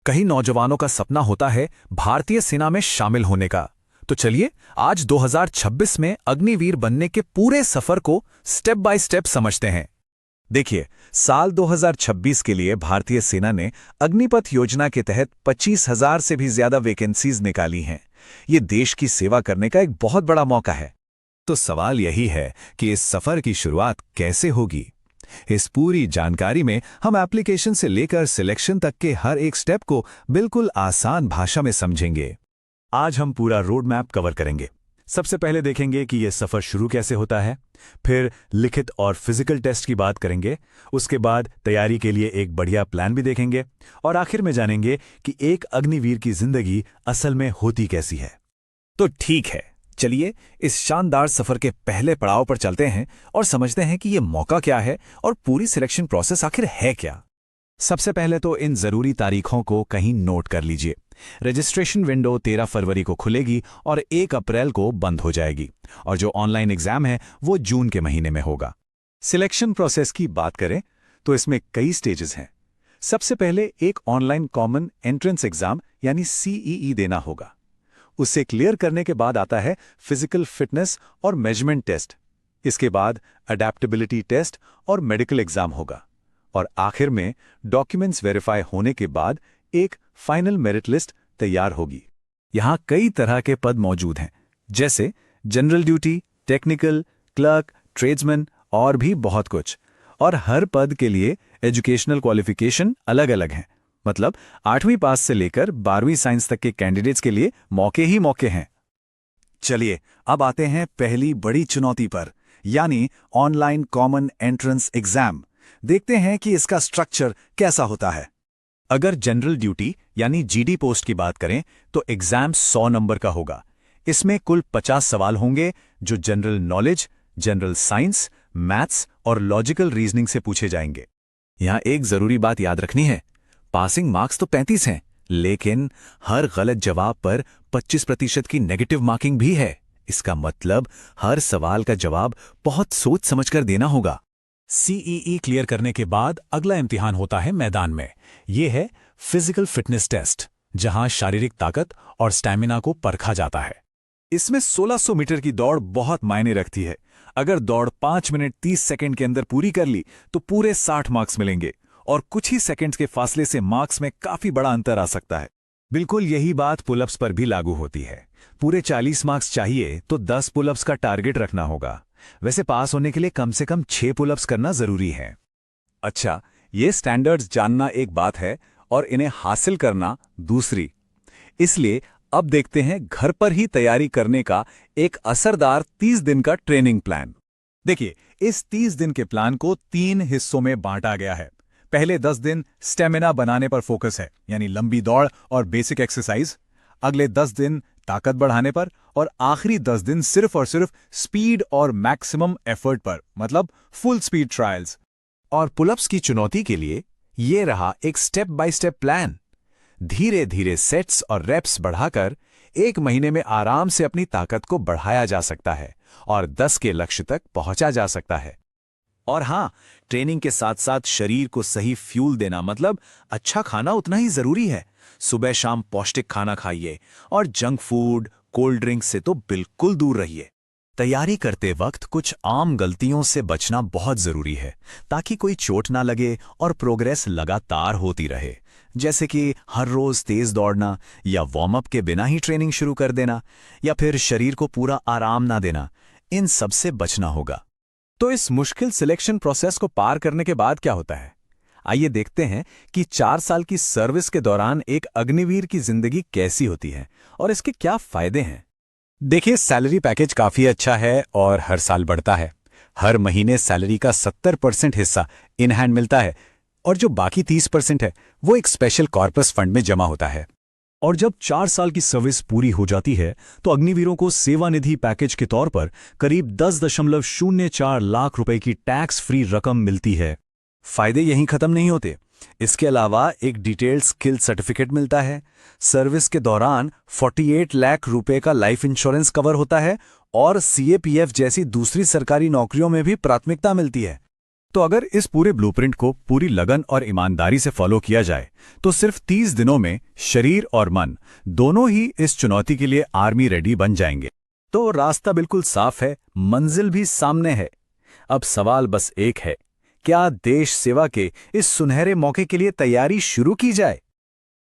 कई नौजवानों का सपना होता है भारतीय सेना में शामिल होने का। तो चलिए आज 2026 में अग्निवीर बनने के पूरे सफर को स्टेप बाय स्टेप समझते हैं। देखिए, साल 2026 के लिए भारतीय सेना ने अग्निपथ योजना के तहत 25,000 से भी ज्यादा वैकेंसीज निकाली हैं। ये देश की सेवा करने का एक बहुत बड़ा मौका है। तो सवाल यही है कि इस सफर की शुरुआत कैसे होगी। इस पूरी जानकारी में हम एप्लीकेशन से लेकर सिलेक्शन तक के हर एक स्टेप को बिल्कुल आसान भाषा में समझेंगे। आज हम पूरा रोड मैप कवर करेंगे। सबसे पहले देखेंगे कि यह सफर शुरू कैसे होता है, फिर लिखित और फिजिकल टेस्ट की बात करेंगे, उसके बाद तैयारी के लिए एक बढ़िया प्लान भी देखेंगे और आखिर में जानेंगे कि एक अग्निवीर की जिंदगी असल में होती कैसी है। तो ठीक है, चलिए इस शानदार सफर के पहले पड़ाव पर चलते हैं और समझते हैं कि यह मौका क्या है और पूरी सिलेक्शन प्रोसेस आखिर है क्या। सबसे पहले तो इन जरूरी तारीखों को कहीं नोट कर लीजिए। रजिस्ट्रेशन विंडो 13 फरवरी को खुलेगी और 1 अप्रैल को बंद हो जाएगी, और जो ऑनलाइन एग्जाम है वो जून के महीने में होगा। सिलेक्शन प्रोसेस की बात करें तो इसमें कई स्टेजेस हैं। सबसे पहले एक ऑनलाइन कॉमन एंट्रेंस एग्जाम यानी CEE देना होगा। उसे क्लियर करने के बाद आता है फिजिकल फिटनेस और मेजरमेंट टेस्ट। इसके बाद अडेप्टेबिलिटी टेस्ट और मेडिकल एग्जाम होगा, और आखिर में डॉक्यूमेंट्स वेरीफाई होने के बाद एक फाइनल मेरिट लिस्ट तैयार होगी। यहाँ कई तरह के पद मौजूद हैं, जैसे general duty, technical, clerk, tradesman और भी बहुत कुछ। और हर पद के लिए एजुकेशनल क्वालिफिकेशन अलग अलग हैं। मतलब 8वीं पास से लेकर 12वीं साइंस तक के कैंडिडेट्स के लिए मौके ही मौके हैं। चलिए अब आते हैं पहली बड़ी चुनौती पर, यानी ऑनलाइन कॉमन एंट्रेंस एग्जाम। देखते हैं कि इसका स्ट्रक्चर कैसा होता है। अगर जनरल ड्यूटी यानी GD पोस्ट की बात करें तो एग्जाम 100 नंबर का होगा। इसमें कुल 50 सवाल होंगे जो general knowledge, general science, maths और लॉजिकल रीजनिंग से पूछे जाएंगे। यहां एक जरूरी बात याद रखनी है, पासिंग मार्क्स तो 35 हैं, लेकिन हर गलत जवाब पर 25% की नेगेटिव मार्किंग भी है। इसका मतलब हर सवाल का जवाब बहुत सोच समझकर देना होगा। CEE क्लियर करने के बाद अगला इम्तिहान होता है मैदान में। यह है फिजिकल फिटनेस टेस्ट, जहां शारीरिक ताकत और स्टैमिना को परखा जाता है। इसमें 1600 मीटर की दौड़ बहुत मायने रखती है। अगर दौड़ 5 मिनट 30 सेकंड के अंदर पूरी कर ली तो पूरे 60 मार्क्स मिलेंगे, और कुछ ही सेकंड्स के फासले से मार्क्स में काफी बड़ा अंतर आ सकता है। बिल्कुल यही बात पुलअप्स पर भी लागू होती है। पूरे 40 मार्क्स चाहिए तो 10 पुलअप्स का टारगेट रखना होगा। वैसे पास होने के लिए कम से कम 6 पुलअप्स करना जरूरी है। अच्छा, ये स्टैंडर्ड्स जानना एक बात है और इन्हें हासिल करना दूसरी। इसलिए अब देखते हैं घर पर ही तैयारी करने का एक असरदार 30 दिन का ट्रेनिंग प्लान। देखिए, इस 30 दिन के प्लान को 3 हिस्सों में बांटा गया है। पहले 10 दिन स्टेमिना बनाने पर फोकस है, यानी लंबी दौड़ और बेसिक एक्सरसाइज। अगले 10 दिन ताकत बढ़ाने पर, और आखिरी 10 दिन सिर्फ और सिर्फ स्पीड और मैक्सिमम एफर्ट पर, मतलब फुल स्पीड ट्रायल्स। और पुलअप्स की चुनौती के लिए ये रहा एक स्टेप बाय स्टेप प्लान। धीरे धीरे सेट्स और रेप्स बढ़ाकर 1 महीने में आराम से अपनी ताकत को बढ़ाया जा सकता है और 10 के लक्ष्य तक पहुंचा जा सकता है। और हाँ, ट्रेनिंग के साथ साथ शरीर को सही फ्यूल देना, मतलब अच्छा खाना उतना ही जरूरी है। सुबह शाम पौष्टिक खाना खाइए और जंक फूड, कोल्ड ड्रिंक से तो बिल्कुल दूर रहिए। तैयारी करते वक्त कुछ आम गलतियों से बचना बहुत जरूरी है, ताकि कोई चोट ना लगे और प्रोग्रेस लगातार होती रहे। जैसे कि हर रोज तेज दौड़ना, या वार्म अप के बिना ही ट्रेनिंग शुरू कर देना, या फिर शरीर को पूरा आराम ना देना। इन सब से बचना होगा। तो इस मुश्किल सिलेक्शन प्रोसेस को पार करने के बाद क्या होता है? आइए देखते हैं कि 4 साल की सर्विस के दौरान एक अग्निवीर की जिंदगी कैसी होती है और इसके क्या फायदे हैं। देखिए, सैलरी पैकेज काफी अच्छा है और हर साल बढ़ता है। हर महीने सैलरी का 70% हिस्सा इन हैंड मिलता है, और जो बाकी 30% है वो एक स्पेशल कॉर्पस फंड में जमा होता है। और जब 4 साल की सर्विस पूरी हो जाती है तो अग्निवीरों को सेवानिधि पैकेज के तौर पर करीब 10.04 लाख रुपए की टैक्स फ्री रकम मिलती है। फायदे यहीं खत्म नहीं होते। इसके अलावा एक डिटेल्ड स्किल सर्टिफिकेट मिलता है। सर्विस के दौरान 48 लाख रुपए का लाइफ इंश्योरेंस कवर होता है, और CAPF जैसी दूसरी सरकारी नौकरियों में भी प्राथमिकता मिलती है। तो अगर इस पूरे ब्लूप्रिंट को पूरी लगन और ईमानदारी से फॉलो किया जाए तो सिर्फ 30 दिनों में शरीर और मन दोनों ही इस चुनौती के लिए आर्मी रेडी बन जाएंगे। तो रास्ता बिल्कुल साफ है, मंजिल भी सामने है। अब सवाल बस एक है, क्या देश सेवा के इस सुनहरे मौके के लिए तैयारी शुरू की जाए?